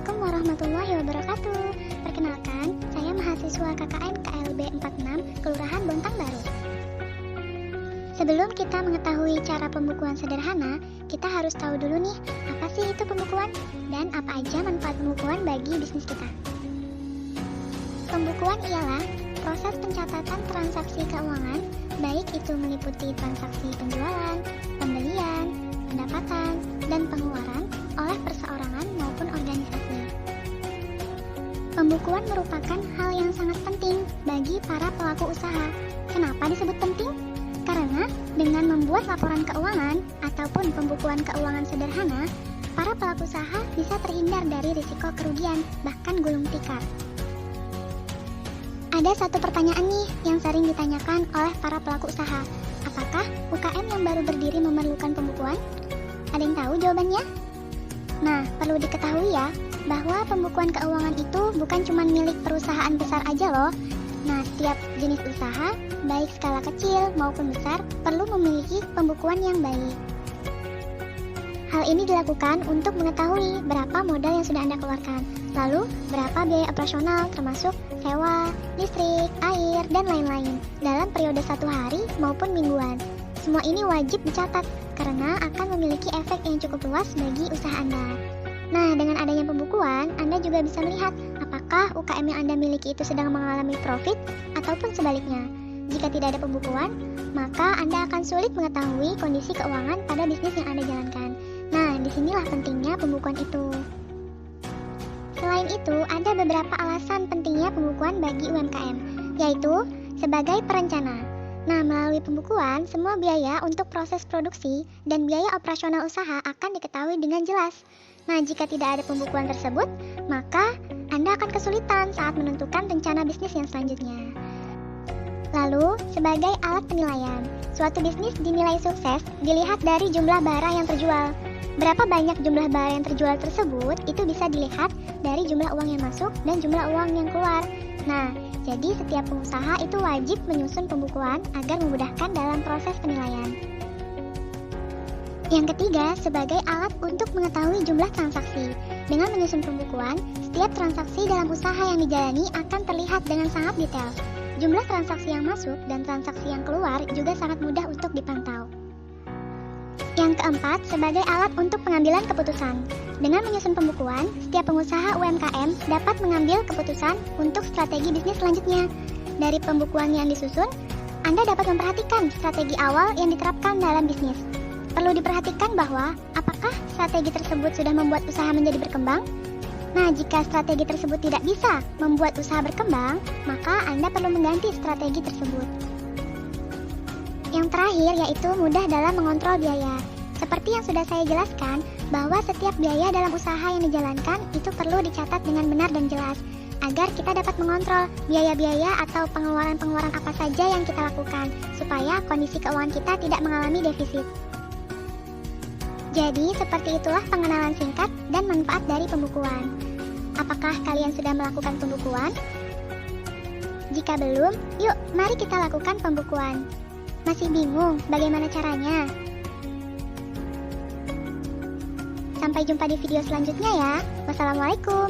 Assalamualaikum warahmatullahi wabarakatuh. Perkenalkan, saya mahasiswa KKN KLB 46 Kelurahan Bontang Baru. Sebelum kita mengetahui cara pembukuan sederhana, kita harus tahu dulu nih, apa sih itu pembukuan dan apa aja manfaat pembukuan bagi bisnis kita. Pembukuan ialah proses pencatatan transaksi keuangan, baik itu meliputi transaksi penjualan, pembelian, pendapatan, dan pengeluaran oleh perseorangan maupun organisasi. Pembukuan merupakan hal yang sangat penting bagi para pelaku usaha. Kenapa disebut penting? Karena dengan membuat laporan keuangan ataupun pembukuan keuangan sederhana, para pelaku usaha bisa terhindar dari risiko kerugian, bahkan gulung tikar. Ada satu pertanyaan nih yang sering ditanyakan oleh para pelaku usaha. Apakah UKM yang baru berdiri memerlukan pembukuan? Ada yang tahu jawabannya? Nah, perlu diketahui ya, bahwa pembukuan keuangan itu bukan cuma milik perusahaan besar aja loh. Nah, setiap jenis usaha, baik skala kecil maupun besar, perlu memiliki pembukuan yang baik. Hal ini dilakukan untuk mengetahui berapa modal yang sudah Anda keluarkan, lalu berapa biaya operasional termasuk sewa, listrik, air, dan lain-lain dalam periode 1 hari maupun mingguan. Semua ini wajib dicatat karena akan memiliki efek yang cukup luas bagi usaha Anda. Nah, dengan adanya pembukuan, Anda juga bisa melihat apakah UKM yang Anda miliki itu sedang mengalami profit ataupun sebaliknya. Jika tidak ada pembukuan, maka Anda akan sulit mengetahui kondisi keuangan pada bisnis yang Anda jalankan. Nah, disinilah pentingnya pembukuan itu. Selain itu, ada beberapa alasan pentingnya pembukuan bagi UMKM, yaitu sebagai perencana. Nah, melalui pembukuan, semua biaya untuk proses produksi dan biaya operasional usaha akan diketahui dengan jelas. Nah, jika tidak ada pembukuan tersebut, maka Anda akan kesulitan saat menentukan rencana bisnis yang selanjutnya. Lalu, sebagai alat penilaian, suatu bisnis dinilai sukses dilihat dari jumlah barang yang terjual. Berapa banyak jumlah barang yang terjual tersebut, itu bisa dilihat dari jumlah uang yang masuk dan jumlah uang yang keluar. Nah, jadi setiap pengusaha itu wajib menyusun pembukuan agar memudahkan dalam proses penilaian. Yang ketiga, sebagai alat untuk mengetahui jumlah transaksi. Dengan menyusun pembukuan, setiap transaksi dalam usaha yang dijalani akan terlihat dengan sangat detail. Jumlah transaksi yang masuk dan transaksi yang keluar juga sangat mudah untuk dipantau. Yang keempat, sebagai alat untuk pengambilan keputusan. Dengan menyusun pembukuan, setiap pengusaha UMKM dapat mengambil keputusan untuk strategi bisnis selanjutnya. Dari pembukuan yang disusun, Anda dapat memperhatikan strategi awal yang diterapkan dalam bisnis. Perlu diperhatikan bahwa apakah strategi tersebut sudah membuat usaha menjadi berkembang? Nah, jika strategi tersebut tidak bisa membuat usaha berkembang, maka Anda perlu mengganti strategi tersebut. Yang terakhir yaitu mudah dalam mengontrol biaya. Seperti yang sudah saya jelaskan, bahwa setiap biaya dalam usaha yang dijalankan itu perlu dicatat dengan benar dan jelas, agar kita dapat mengontrol biaya-biaya atau pengeluaran-pengeluaran apa saja yang kita lakukan, supaya kondisi keuangan kita tidak mengalami defisit. Jadi, seperti itulah pengenalan singkat dan manfaat dari pembukuan. Apakah kalian sudah melakukan pembukuan? Jika belum, yuk mari kita lakukan pembukuan. Masih bingung bagaimana caranya? Sampai jumpa di video selanjutnya ya. Wassalamualaikum.